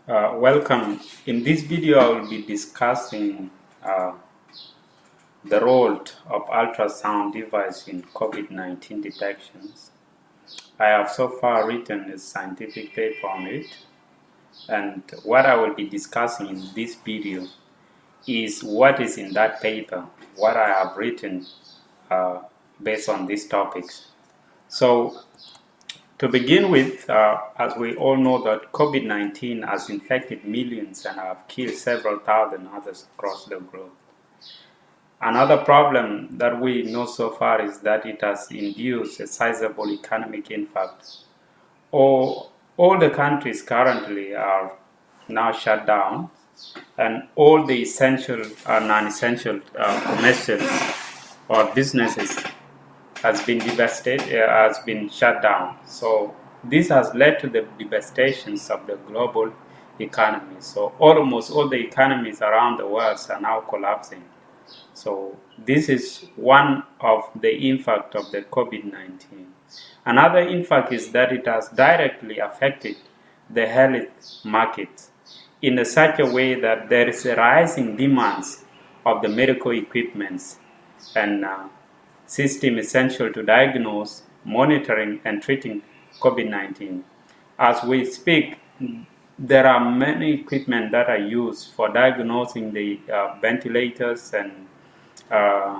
Welcome. In this video, I will be discussing the role of ultrasound device in COVID-19 detections. I have so far written a scientific paper on it, and what I will be discussing in this video is what is in that paper, what I have written uh, based on these topics. So, to begin with, as we all know that COVID-19 has infected millions and have killed several thousand others across the globe. Another problem that we know so far is that it has induced a sizable economic impact. All the countries currently are now shut down, and all the essential and non-essential commercial or businesses has been shut down. So this has led to the devastations of the global economy. So almost all the economies around the world are now collapsing. So this is one of the impact of the COVID-19. Another impact is that it has directly affected the health market in such a way that there is a rising demands of the medical equipments and system essential to diagnose, monitoring, and treating COVID-19. As we speak, there are many equipment that are used for diagnosing the ventilators and uh,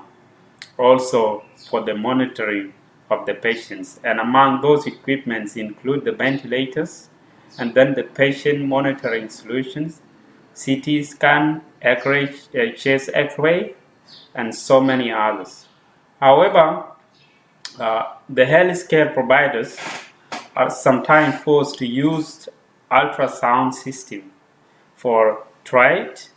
also for the monitoring of the patients. And among those equipments include the ventilators and then the patient monitoring solutions, CT scan, X-ray, chest X-ray, and so many others. However, the healthcare providers are sometimes forced to use ultrasound system for triage,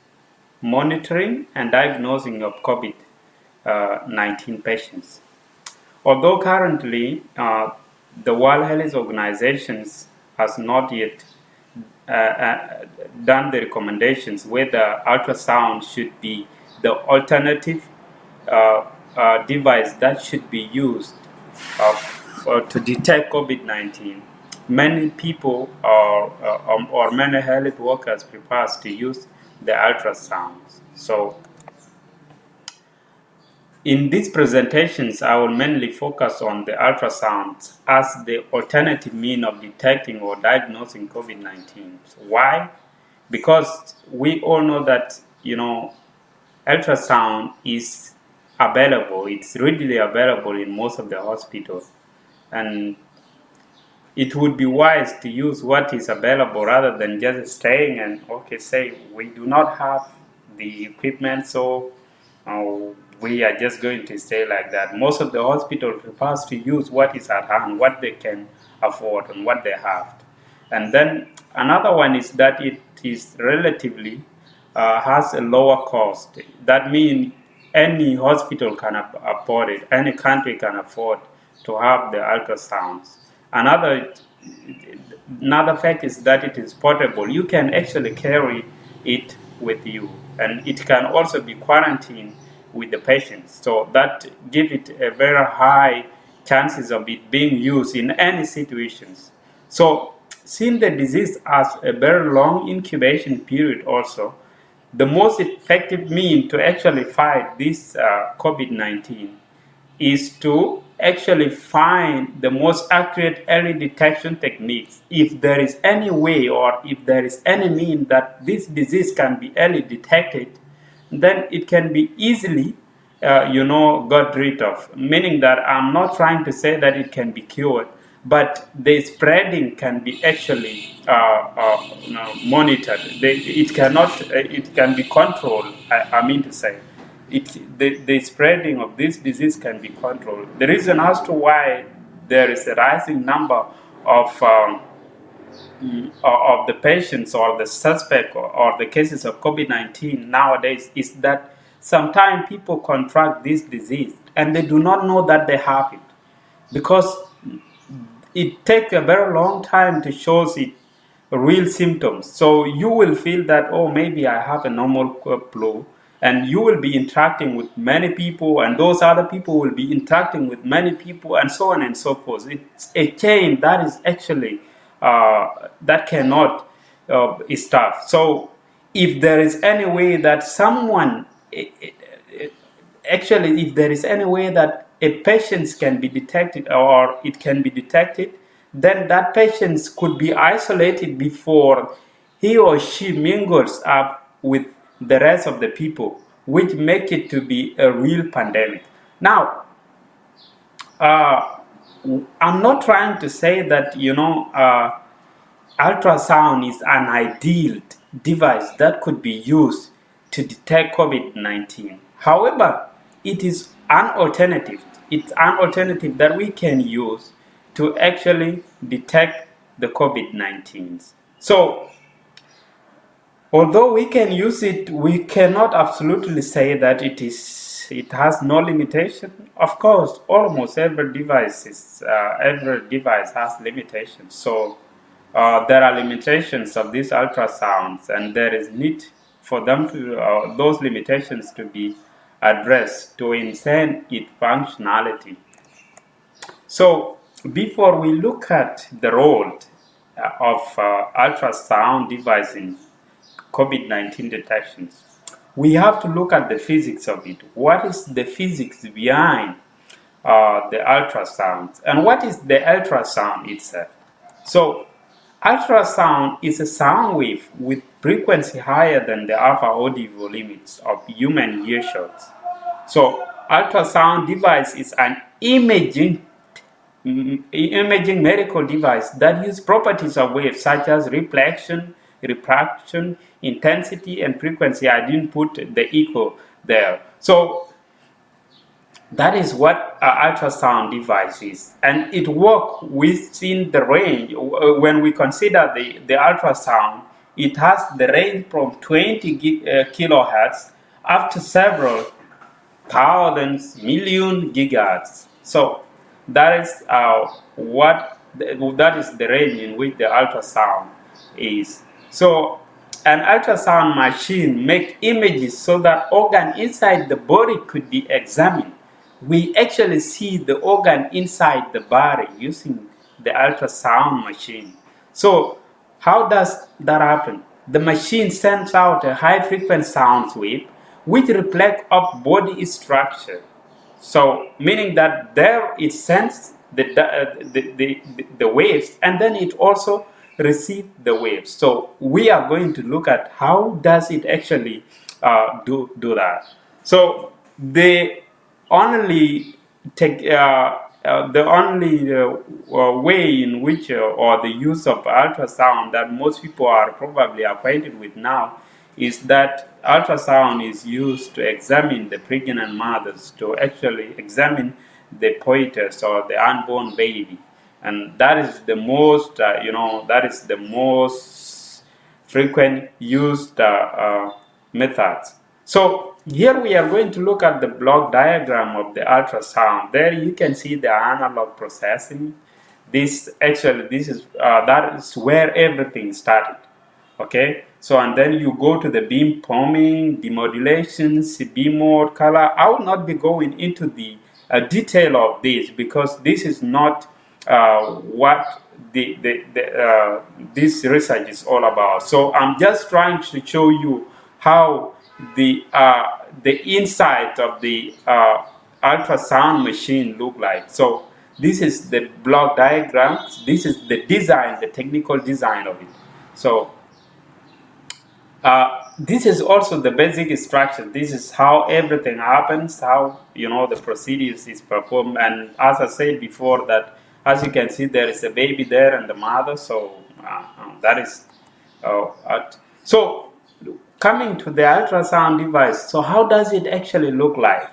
monitoring, and diagnosing of COVID-19 patients. Although currently the World Health Organization has not yet done the recommendations whether ultrasound should be the alternative device that should be used to detect COVID-19. Many people or many health workers prefer to use the ultrasounds. So in these presentations, I will mainly focus on the ultrasound as the alternative mean of detecting or diagnosing COVID-19. So why? Because we all know that, ultrasound is available. It's readily available in most of the hospitals. And it would be wise to use what is available rather than just staying and, say, we do not have the equipment, so we are just going to stay like that. Most of the hospitals prefer to use what is at hand, what they can afford, and what they have. And then another one is that it is relatively has a lower cost. That means any hospital can afford it, any country can afford to have the ultrasounds. Another fact is that it is portable. You can actually carry it with you, and it can also be quarantined with the patient. So that gives it a very high chances of it being used in any situations. So since the disease has a very long incubation period also, the most effective mean to actually fight this COVID-19 is to actually find the most accurate early detection techniques. If there is any way or if there is any mean that this disease can be early detected, then it can be easily got rid of. Meaning that I'm not trying to say that it can be cured, but the spreading can be actually monitored. It can be controlled. I mean to say, the spreading of this disease can be controlled. The reason as to why there is a rising number of the patients or the suspect or the cases of COVID-19 nowadays is that sometimes people contract this disease and they do not know that they have it, because it takes a very long time to show it real symptoms. So you will feel that, oh, maybe I have a normal flu, and you will be interacting with many people, and those other people will be interacting with many people, and so on and so forth. It's a chain that is actually that cannot stuff. So if there is any way that actually, if there is any way that a patient can be detected or it can be detected, then that patient could be isolated before he or she mingles up with the rest of the people, which make it to be a real pandemic. Now, uh, I'm not trying to say that, ultrasound is an ideal device that could be used to detect COVID-19. However, it is an alternative. It's an alternative that we can use to actually detect the COVID-19. So, although we can use it, we cannot absolutely say that it has no limitation. Of course, almost every device has limitations. So there are limitations of these ultrasounds, and there is need for them to those limitations to be addressed to enhance its functionality. So before we look at the role of ultrasound device in COVID-19 detections, we have to look at the physics of it. What is the physics behind the ultrasound, and what is the ultrasound itself? So, ultrasound is a sound wave with frequency higher than the alpha audible limits of human earshot. So, ultrasound device is an imaging medical device that use properties of waves such as reflection, refraction, intensity, and frequency. I didn't put the echo there. So that is what an ultrasound device is, and it works within the range. When we consider the ultrasound, it has the range from 20 kilohertz up to several thousands, million gigahertz. So that is that is the range in which the ultrasound is. So an ultrasound machine makes images so that organ inside the body could be examined. We actually see the organ inside the body using the ultrasound machine. So how does that happen? The machine sends out a high frequency sound wave which reflect of body structure. So meaning that there it sends the waves, and then it also receives the waves. So we are going to look at how does it actually do that. So the only way in which or the use of ultrasound that most people are probably acquainted with now is that ultrasound is used to examine the pregnant mothers, to actually examine the coitus or the unborn baby, and that is the most frequent used methods. So here we are going to look at the block diagram of the ultrasound. There you can see the analog processing. That is where everything started. Okay, so and then you go to the beam forming, demodulations, beam mode, color. I will not be going into the detail of this because this is not what this research is all about. So I'm just trying to show you how the inside of the ultrasound machine look like. So this is the block diagram. This is the design, the technical design of it. So this is also the basic structure. This is how everything happens, how the procedures is performed. And as I said before, that as you can see, there is a baby there and the mother. So that is so coming to the ultrasound device. So how does it actually look like?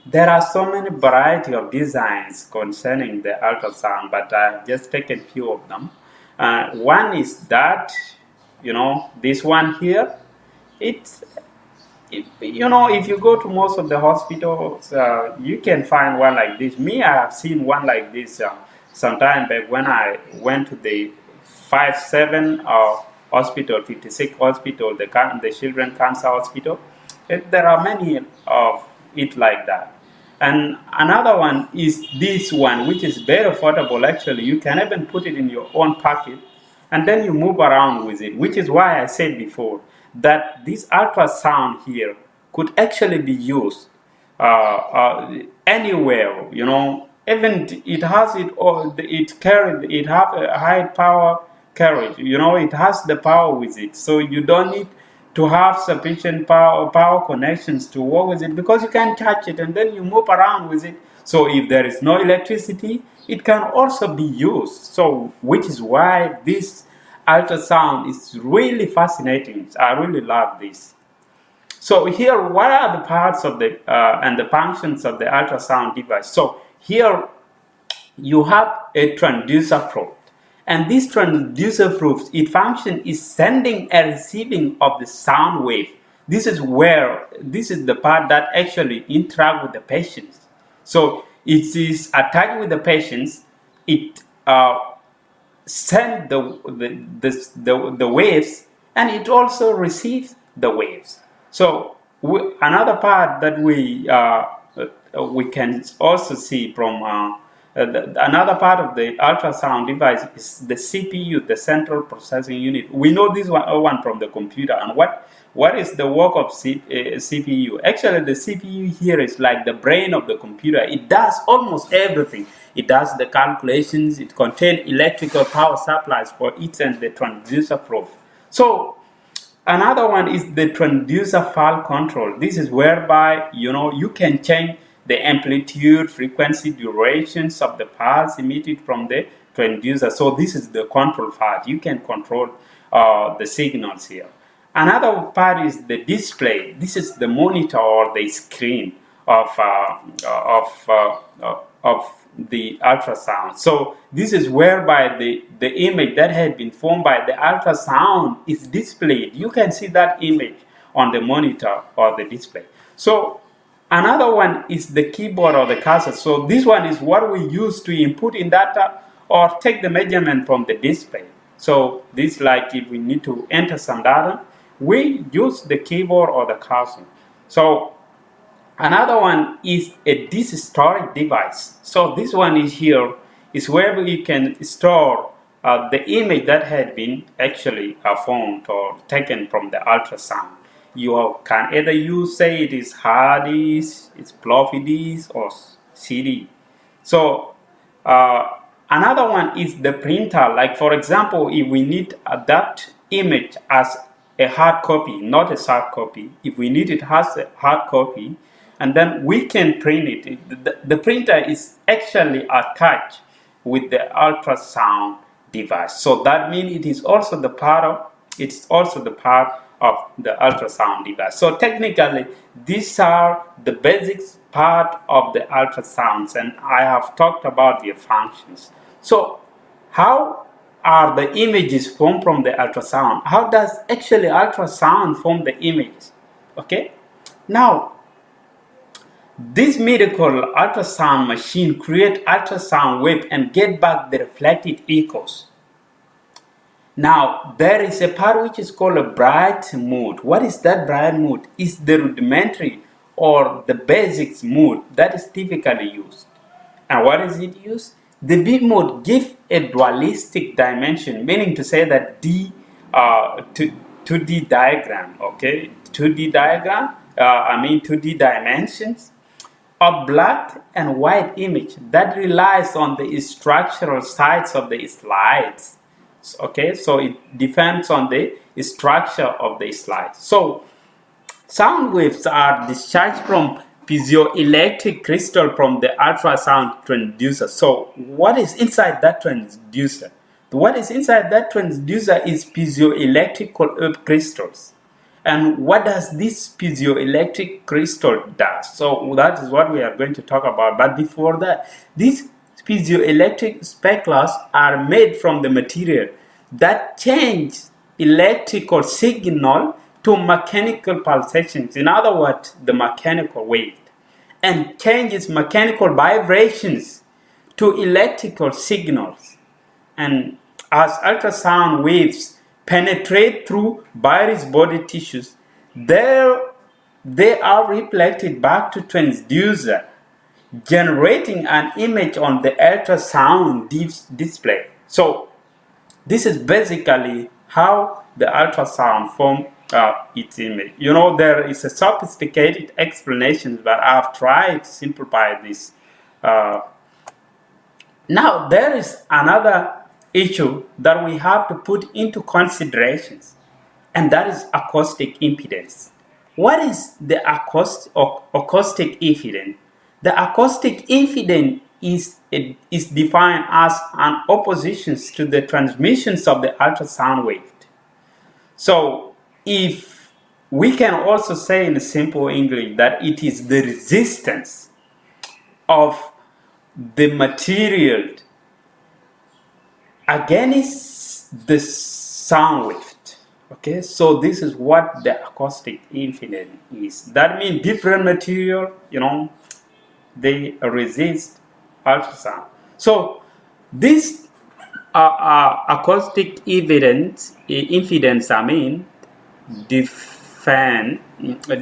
There are so many variety of designs concerning the ultrasound, but I've just taken a few of them. One is that this one here, if you go to most of the hospitals, you can find one like this. Me, I have seen one like this sometime back when I went to the 57 hospital, 56 hospital, the children cancer hospital. There are many of it like that. And another one is this one, which is very affordable. Actually, you can even put it in your own pocket. and then you move around with it, which is why I said before that this ultrasound here could actually be used anywhere, even it has it have a high power carriage, it has the power with it, so you don't need to have sufficient power connections to work with it, because you can charge it and then you move around with it. So if there is no electricity, it can also be used. So which is why this ultrasound is really fascinating. I really love this. So here, what are the parts of the and the functions of the ultrasound device? So here you have a transducer probe, and this transducer probe, its function is sending and receiving of the sound wave. This is the part that actually interact with the patients. So it is attached with the patients. It send the waves, and it also receives the waves. So another part that we can also see from another part of the ultrasound device is the CPU, the central processing unit. We know this one from the computer. And what is the work of CPU? Actually, the CPU here is like the brain of the computer. It does almost everything. It does the calculations. It contains electrical power supplies for it and the transducer probe. So another one is the transducer fault control. This is whereby you can change the amplitude, frequency, durations of the pulse emitted from the transducer. So this is the control part. You can control the signals here. Another part is the display. This is the monitor or the screen of the ultrasound. So this is whereby the image that had been formed by the ultrasound is displayed. You can see that image on the monitor or the display. So another one is the keyboard or the cursor. So this one is what we use to input in data or take the measurement from the display. So this, like if we need to enter some data, we use the keyboard or the cursor. So another one is a disk storage device. So this one is here, is where you can store the image that had been actually formed or taken from the ultrasound. You can either use, say, it is hard disk, it's floppy disk, or CD. So another one is the printer. Like for example, if we need that image as a hard copy, not a soft copy. If we need it as a hard copy, and then we can print it. The printer is actually attached with the ultrasound device. So that means it is also the part of the ultrasound device. So technically, these are the basic part of the ultrasounds, and I have talked about their functions. So how are the images formed from the ultrasound? How does actually ultrasound form the images? Okay, now this medical ultrasound machine create ultrasound wave and get back the reflected echoes. Now there is a part which is called a bright mode. What is that bright mode? It's the rudimentary or the basics mode that is typically used. And what is it used? The B mode gives a dualistic dimension, meaning to say that 2D diagram, okay? 2D diagram, 2D dimensions, a black and white image that relies on the structural sides of the slides. Okay, so it depends on the structure of the slides. So sound waves are discharged from piezoelectric crystal from the ultrasound transducer. So what is inside that transducer? What is inside that transducer is piezoelectric crystals. And what does this piezoelectric crystal do? So that is what we are going to talk about. But before that, these piezoelectric speculas are made from the material that change electrical signal to mechanical pulsations. In other words, the mechanical wave, and changes mechanical vibrations to electrical signals. And as ultrasound waves penetrate through various body tissues, they are reflected back to transducer, generating an image on the ultrasound display. So This is basically how the ultrasound form its image. You know, there is a sophisticated explanation, but I've tried to simplify this. Now, there is another issue that we have to put into considerations, and that is acoustic impedance. What is the acoustic impedance? The acoustic impedance is defined as an opposition to the transmissions of the ultrasound wave. So, if we can also say in simple English that it is the resistance of the material against the sound wave. Okay, so this is what the acoustic impedance is. That means different material, they resist ultrasound. So this acoustic impedance,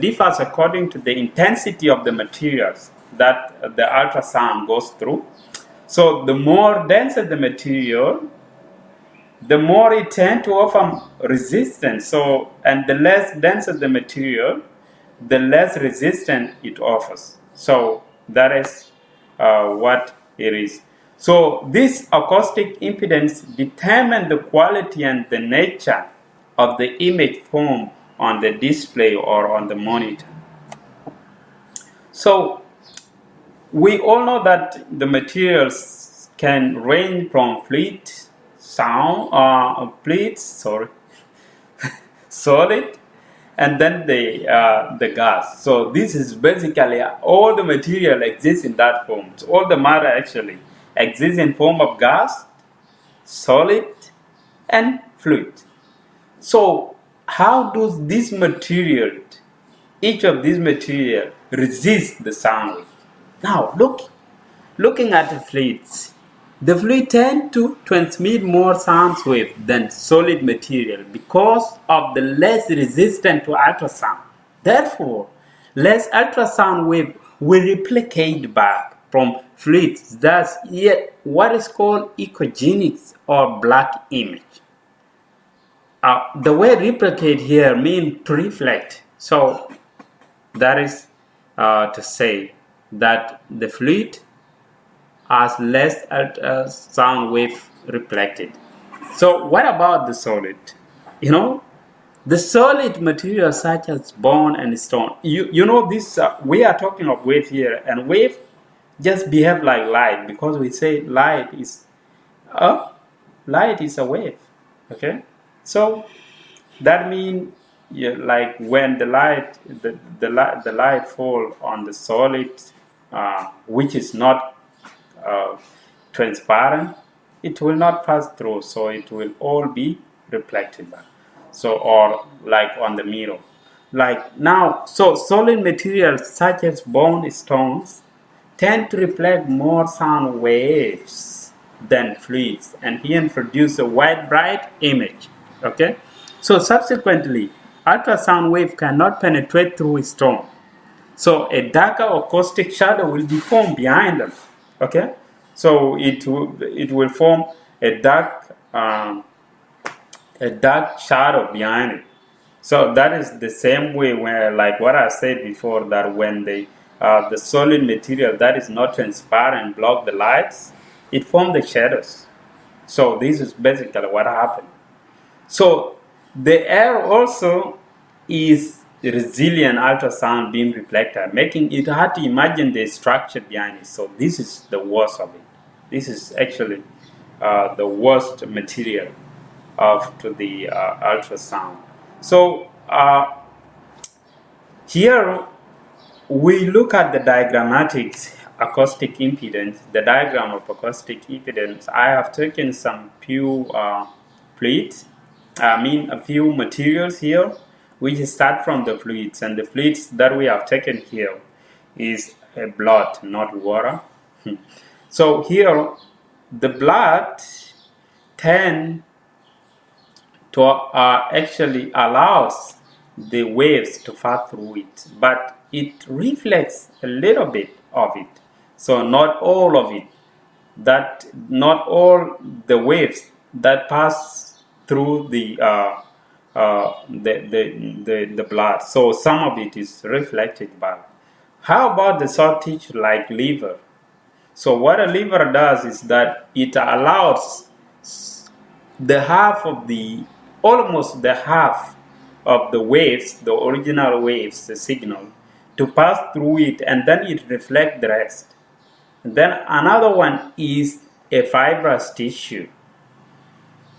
differs according to the intensity of the materials that the ultrasound goes through. So the more dense the material, the more it tends to offer resistance. So, and the less dense the material, the less resistance it offers. So that is what it is. So this acoustic impedance determines the quality and the nature of the image formed on the display or on the monitor. So we all know that the materials can range from fluid, solid, and then the gas. So this is basically all the material exists in that form. So all the matter actually exists in form of gas, solid, and fluid. So how does this material, each of these material, resist the sound wave? Now looking at the fluids, the fluid tend to transmit more sound wave than solid material because of the less resistant to ultrasound. Therefore, less ultrasound wave will replicate back from fluids. Thus, yet what is called echogenic or black image. The word replicate here means to reflect. So that is to say that the fluid has less sound wave reflected. So what about the solid? The solid materials such as bone and stone. This we are talking of wave here, and wave just behave like light because we say light is a wave. Okay, so that means like when the light fall on the solid, which is not transparent, it will not pass through, so it will all be reflected back. So, or like on the mirror, like now. So solid materials such as bone stones tend to reflect more sound waves than fluids, and here produce a white bright image. Okay, so subsequently ultrasound wave cannot penetrate through stone, so a darker acoustic shadow will be formed behind them. Okay, so it will form a dark shadow behind it. So that is the same way where, like what I said before, that when the solid material that is not transparent block the lights, it forms the shadows. So this is basically what happened. So the air also is resilient ultrasound beam reflector, making it hard to imagine the structure behind it. So this is the worst of it. This is actually the worst material to the ultrasound. So here we look at the diagrammatic acoustic impedance, the diagram of acoustic impedance. I have taken some few plates, a few materials here, which start from the fluids, and the fluids that we have taken here is blood, not water. So here the blood tend to actually allows the waves to pass through it, but it reflects a little bit of it. So not all of it, that not all the waves that pass through the blood. So some of it is reflected back. How about the soft tissue like liver? So what a liver does is that it allows the half of the almost the half of the waves, the original waves, the signal, to pass through it, and then it reflects the rest. And then another one is a fibrous tissue.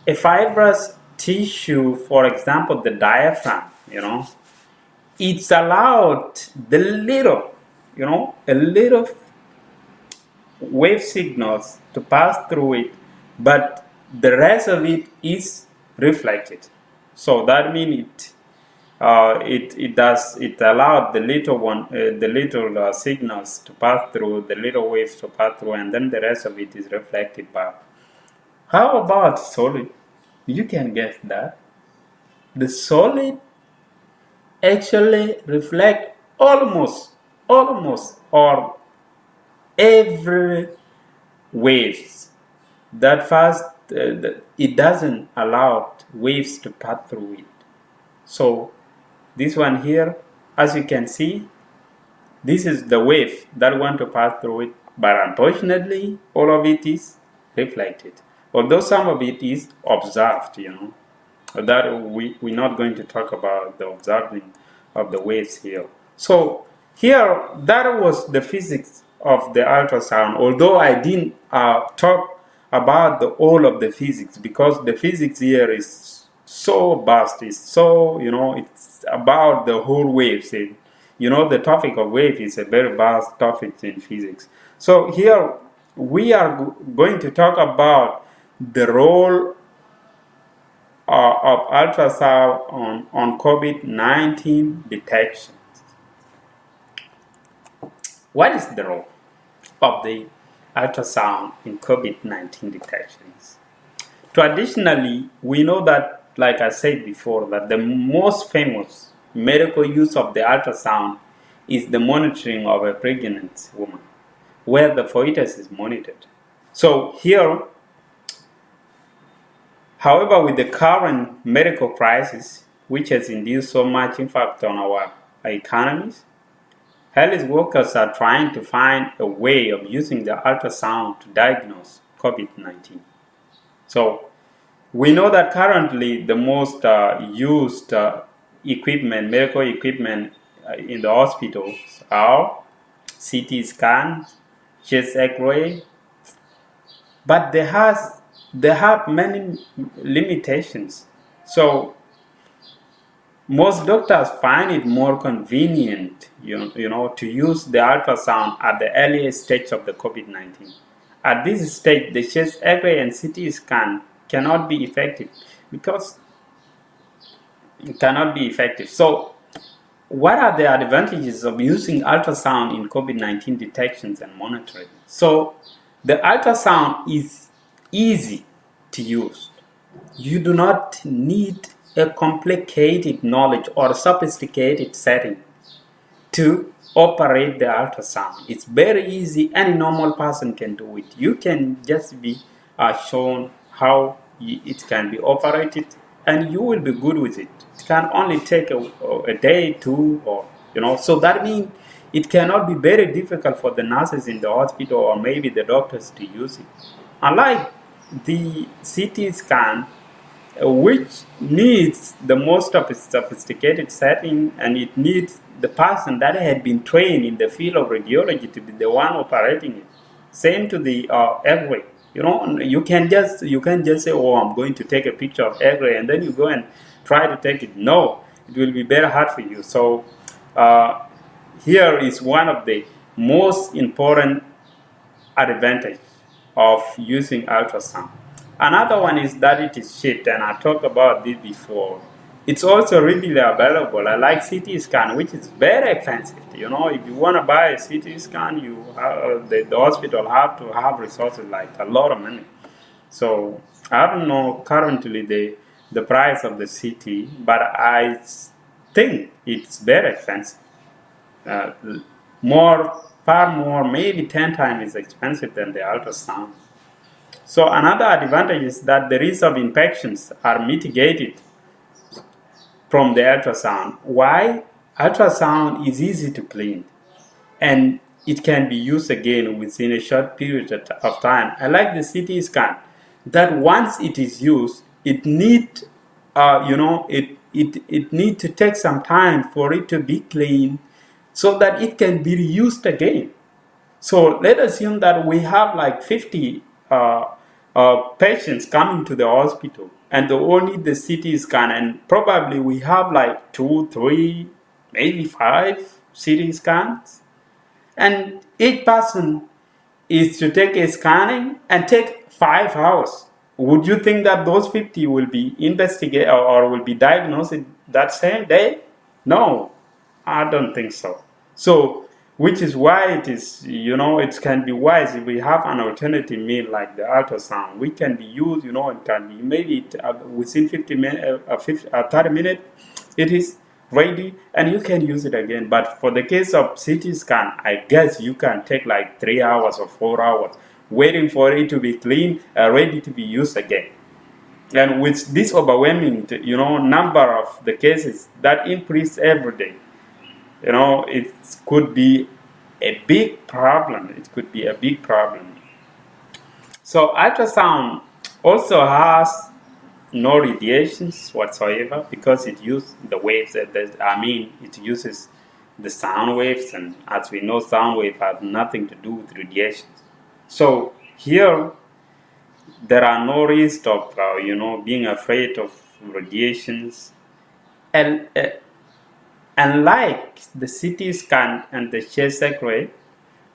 A fibrous tissue, for example, the diaphragm, it's allowed the little, a little wave signals to pass through it, but the rest of it is reflected. So that means it allowed the little signals to pass through, the little waves to pass through, and then the rest of it is reflected back. How about solid? You can guess that the solid actually reflect almost or every waves that fast. It doesn't allow waves to pass through it. So this one here, as you can see, this is the wave that want to pass through it, but unfortunately all of it is reflected, although some of it is observed. That we're not going to talk about the observing of the waves here. So here, that was the physics of the ultrasound, although I didn't talk about the whole of the physics, because the physics here is so vast. It's so, it's about the whole waves. The topic of wave is a very vast topic in physics. So here we are going to talk about the role of ultrasound on COVID-19 detection. What is the role of the ultrasound in COVID-19 detections? Traditionally, we know that, like I said before, that the most famous medical use of the ultrasound is the monitoring of a pregnant woman, where the fetus is monitored. So here, however, with the current medical crisis, which has induced so much impact on our economies, health workers are trying to find a way of using the ultrasound to diagnose COVID-19. So we know that currently the most used medical equipment in the hospitals are CT scans, chest X-ray, but they have many limitations. So most doctors find it more convenient, to use the ultrasound at the earliest stage of the COVID-19. At this stage, the chest X-ray and CT scan cannot be effective because it cannot be effective. So what are the advantages of using ultrasound in COVID-19 detections and monitoring? So the ultrasound is easy to use. You do not need a complicated knowledge or sophisticated setting to operate the ultrasound. It's very easy. Any normal person can do it. You can just be shown how it can be operated, and you will be good with it. It can only take a day, two, or So that means it cannot be very difficult for the nurses in the hospital or maybe the doctors to use it. Unlike the CT scan, which needs the most of a sophisticated setting, and it needs the person that had been trained in the field of radiology to be the one operating it. Same to the X-ray. You can just say, "Oh, I'm going to take a picture of X-ray," and then you go and try to take it. No, it will be very hard for you. So here is one of the most important advantages of using ultrasound. Another one is that it is cheap, and I talked about this before. It's also readily available. I like CT scan, which is very expensive. If you want to buy a CT scan, the hospital have to have resources like a lot of money. So I don't know currently the price of the CT, but I think it's very expensive. Far more, maybe 10 times is expensive than the ultrasound. So another advantage is that the risk of infections are mitigated from the ultrasound. Why? Ultrasound is easy to clean and it can be used again within a short period of time. I like the CT scan that once it is used, it need it need to take some time for it to be clean so that it can be reused again. So let's assume that we have like 50 patients coming to the hospital and they all need the CT scan, and probably we have like 2, 3, maybe 5 CT scans, and each person is to take a scanning and take 5 hours. Would you think that those 50 will be investigated or will be diagnosed that same day? No, I don't think so. So, which is why it is, it can be wise if we have an alternative mean like the ultrasound, which can be used, and can be maybe within 50 minutes, 30 minutes, it is ready and you can use it again. But for the case of CT scan, I guess you can take like 3 hours or 4 hours waiting for it to be clean, ready to be used again. And with this overwhelming, number of the cases that increase every day, it could be a big problem. It could be a big problem. So ultrasound also has no radiations whatsoever because it uses the waves. It uses the sound waves, and as we know, sound wave has nothing to do with radiations. So here, there are no risk of being afraid of radiations, and unlike the CT scan and the chest X-ray,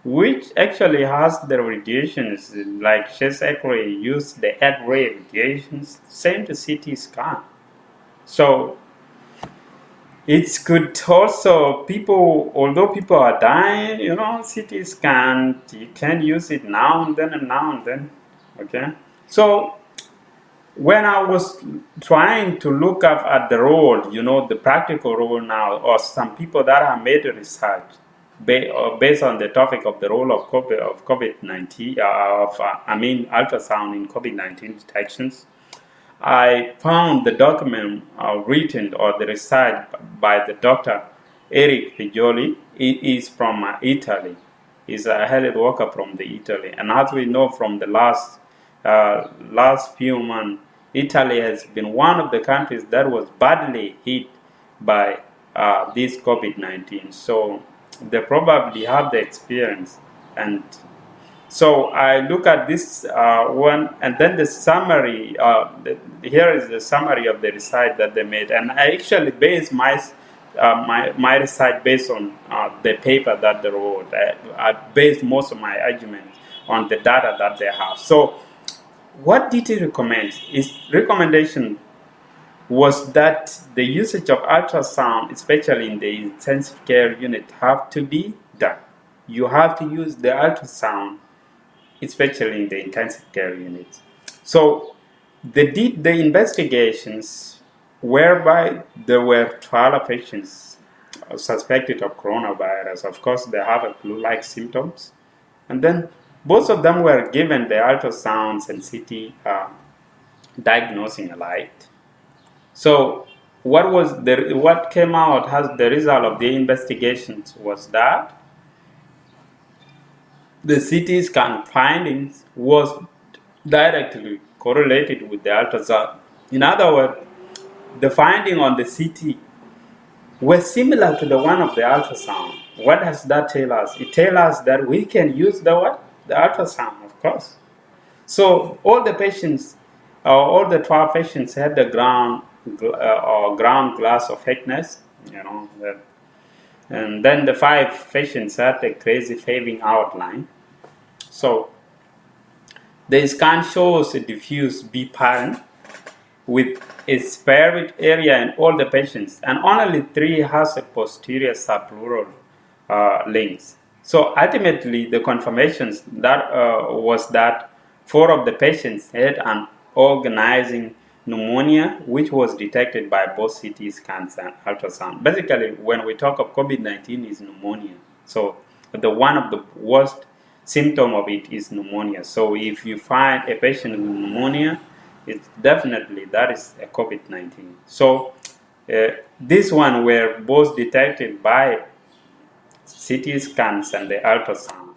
which actually has the radiations, like chest X-ray use the X-ray radiations, same to CT scan. So it could also, although people are dying, CT scan, you can use it now and then, okay? So when I was trying to look up at the role, the practical role now, or some people that have made research based on the topic of the role of COVID-19, ultrasound in COVID-19 detections, I found the document written or the research by the Dr. Eric Pijoli. He is from Italy. He's a health worker from Italy. And as we know from the last few months, Italy has been one of the countries that was badly hit by this COVID-19. So they probably have the experience. And so I look at this one, and then the summary. Here is the summary of the research that they made, and I actually based my research based on the paper that they wrote. I based most of my arguments on the data that they have. So, what did he recommend? His recommendation was that the usage of ultrasound, especially in the intensive care unit, have to be done. You have to use the ultrasound, especially in the intensive care unit. So they did the investigations whereby there were 12 patients suspected of coronavirus. Of course, they have a flu-like symptoms. And then both of them were given the ultrasounds and CT diagnosing alike. So what came out as the result of the investigations was that the CT scan findings was directly correlated with the ultrasound. In other words, the finding on the CT was similar to the one of the ultrasound. What does that tell us? It tells us that we can use the what? The ultrasound, of course. So all the patients, all the 12 patients had the ground glass of thickness, and then the 5 patients had a crazy fading outline. So the scan shows a diffuse B pattern with a spared area in all the patients, and only 3 has a posterior subpleural links. So ultimately, the confirmations that was that 4 of the patients had an organizing pneumonia, which was detected by both CT scans and ultrasound. Basically, when we talk of COVID-19, is pneumonia. So one of the worst symptom of it is pneumonia. So if you find a patient with pneumonia, it's definitely that is a COVID-19. So this one were both detected by CT scans and the ultrasound.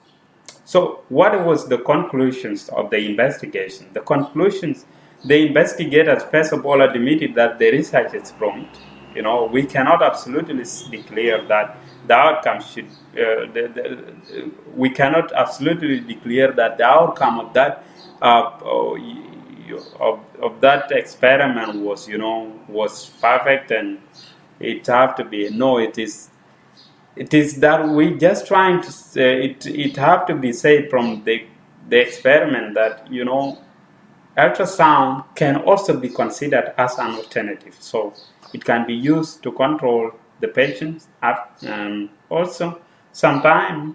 So what was the conclusions of the investigation? The conclusions, the investigators first of all admitted that the research is prompt. We cannot absolutely declare that the outcome should, we cannot absolutely declare that the outcome of that of that experiment was perfect, and it have to be, no, it is that we just trying to say it have to be said from the experiment that ultrasound can also be considered as an alternative. So it can be used to control the patients, and also sometimes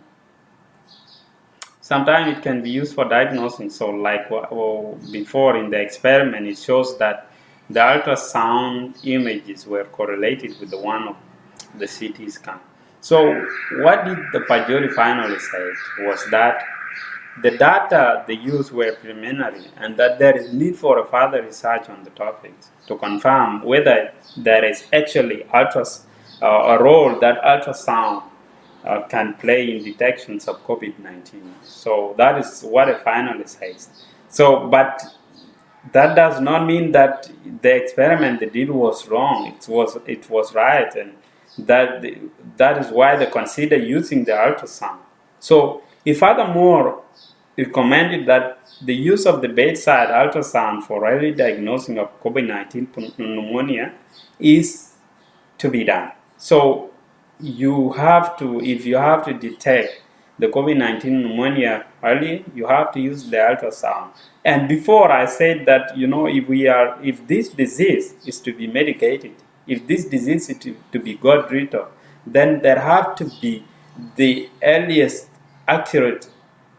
it can be used for diagnosing. So like before in the experiment, it shows that the ultrasound images were correlated with the one of the CT scan. So what did the Pajoli finally say was that the data they used were preliminary, and that there is need for a further research on the topics to confirm whether there is actually a role that ultrasound can play in detections of COVID-19. So that is what it finally says. So, but that does not mean that the experiment they did was wrong. It was right, and that is why they consider using the ultrasound. So, if furthermore recommended that the use of the bedside ultrasound for early diagnosing of COVID-19 pneumonia is to be done. So you have to, if you have to detect the COVID-19 pneumonia early, you have to use the ultrasound. And before I said that, if this disease is to be medicated, if this disease is to be got rid of, then there have to be the earliest accurate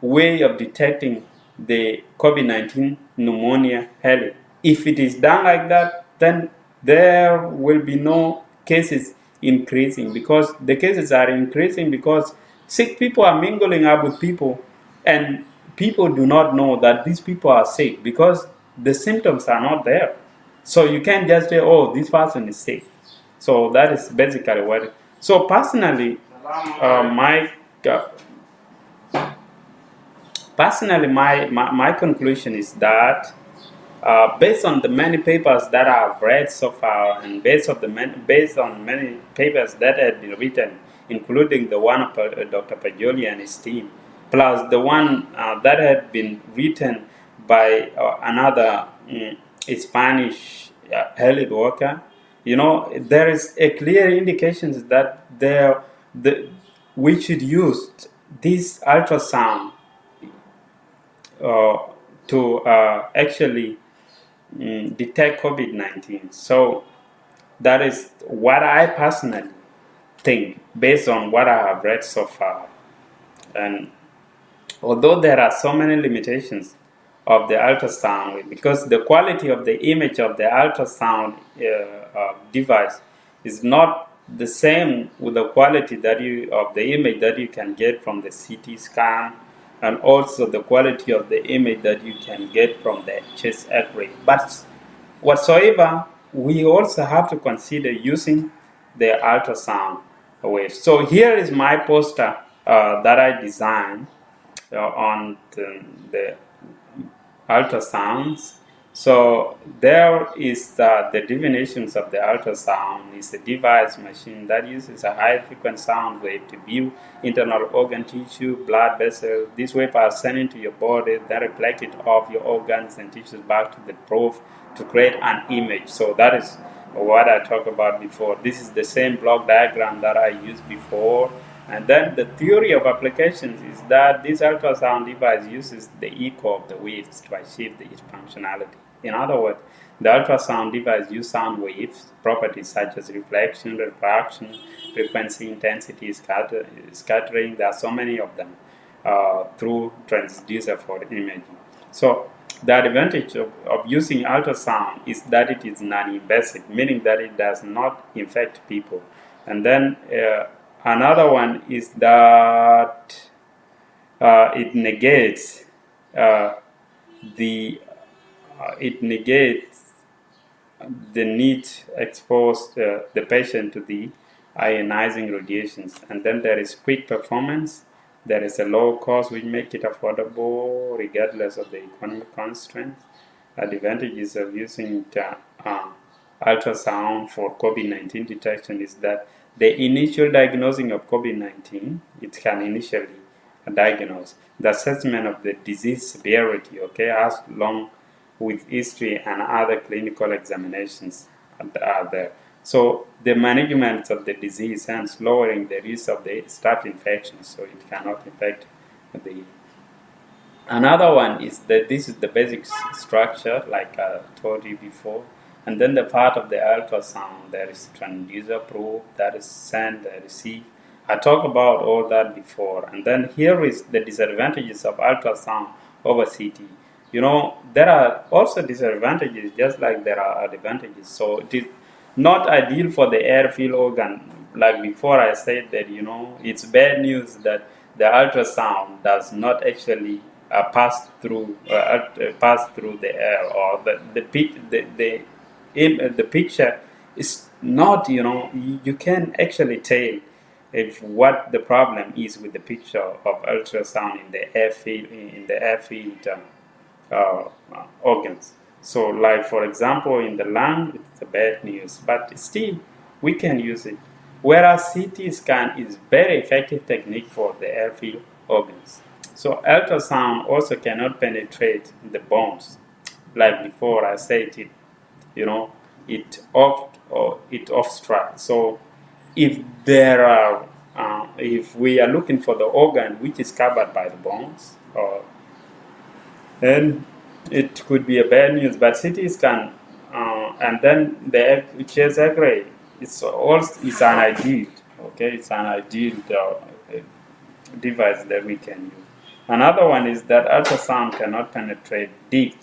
way of detecting the COVID-19 pneumonia early. If it is done like that, then there will be no cases increasing, because the cases are increasing because sick people are mingling up with people, and people do not know that these people are sick because the symptoms are not there. So you can't just say, oh, this person is sick. So that is basically what. So personally, my conclusion is that based on the many papers that I have read so far, and based on many papers that have been written, including the one of Dr. Pajoli and his team, plus the one that had been written by another Spanish health worker, there is a clear indication that we should use this ultrasound to actually detect COVID-19. So that is what I personally think based on what I have read so far. And although there are so many limitations of the ultrasound, because the quality of the image of the ultrasound device is not the same with the quality of the image that you can get from the CT scan, and also the quality of the image that you can get from the chest X-ray. But whatsoever, we also have to consider using the ultrasound waves. So here is my poster that I designed on the ultrasounds. So there is the definitions of the ultrasound. Is a device machine that uses a high frequency sound wave to view internal organ tissue, blood vessels. These waves are sent into your body, then reflected off your organs and tissues back to the probe to create an image. So that is what I talked about before. This is the same block diagram that I used before. And then the theory of applications is that this ultrasound device uses the echo of the waves to achieve its functionality. In other words, the ultrasound device uses sound waves, properties such as reflection, refraction, frequency, intensity, scattering. There are so many of them through transducer for imaging. So the advantage of using ultrasound is that it is non-invasive, meaning that it does not infect people. And then another one is that it negates the it negates the need expose the patient to the ionizing radiations. And then there is quick performance. There is a low cost which make it affordable regardless of the economic constraints. Advantages of using ultrasound for COVID-19 detection is that the initial diagnosing of COVID-19, it can initially diagnose. The assessment of the disease severity, okay, as long with history and other clinical examinations are there. So the management of the disease, hence lowering the risk of the staph infection, so it cannot infect the. Another one is that this is the basic structure, like I told you before. And then the part of the ultrasound, there is transducer probe, that is send, receive. I talked about all that before. And then here is the disadvantages of ultrasound over CT. There are also disadvantages just like there are advantages. So it is not ideal for the airfield organ. Like before I said that, it's bad news that the ultrasound does not actually pass through the air, or the picture is not, you can actually tell if what the problem is with the picture of ultrasound in the airfield organs. So, like for example, in the lung, it's a bad news, but still we can use it. Whereas CT scan is very effective technique for the airfield organs. So ultrasound also cannot penetrate the bones. Like before I said it, it obstructs. So if if we are looking for the organ which is covered by the bones, then it could be a bad news. But CT scan and then the chest X-ray is an ideal. Okay, it's an ideal device that we can use. Another one is that ultrasound cannot penetrate deep.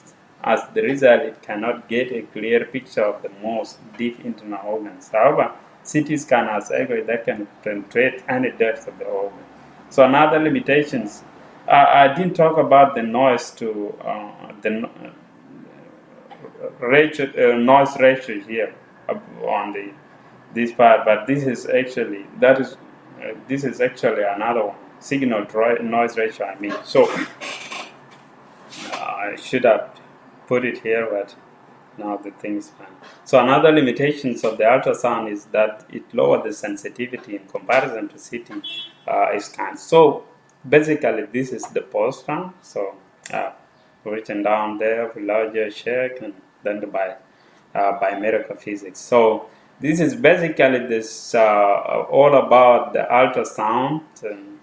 As the result, it cannot get a clear picture of the most deep internal organs. However, CT scan has X-ray that can penetrate any depth of the organ. So another limitations. I didn't talk about the noise to noise ratio here on this part, but this is actually another one. Signal noise ratio. I mean, so I should have put it here, but now the thing is fine. So another limitations of the ultrasound is that it lowers the sensitivity in comparison to CT scans. So basically, this is the poster. So written down there, larger check, and then the biomedical physics. So this is basically this all about the ultrasound, and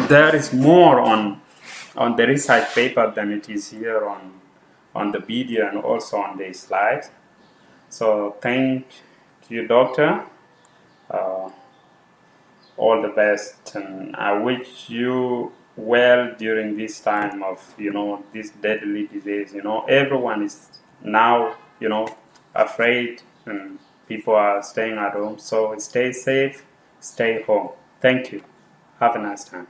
there is more on the research paper than it is here on the video and also on the slides. So thank you, doctor. All the best, and I wish you well during this time of this deadly disease. Everyone is now afraid, and people are staying at home. So stay safe, stay home. Thank you. Have a nice time.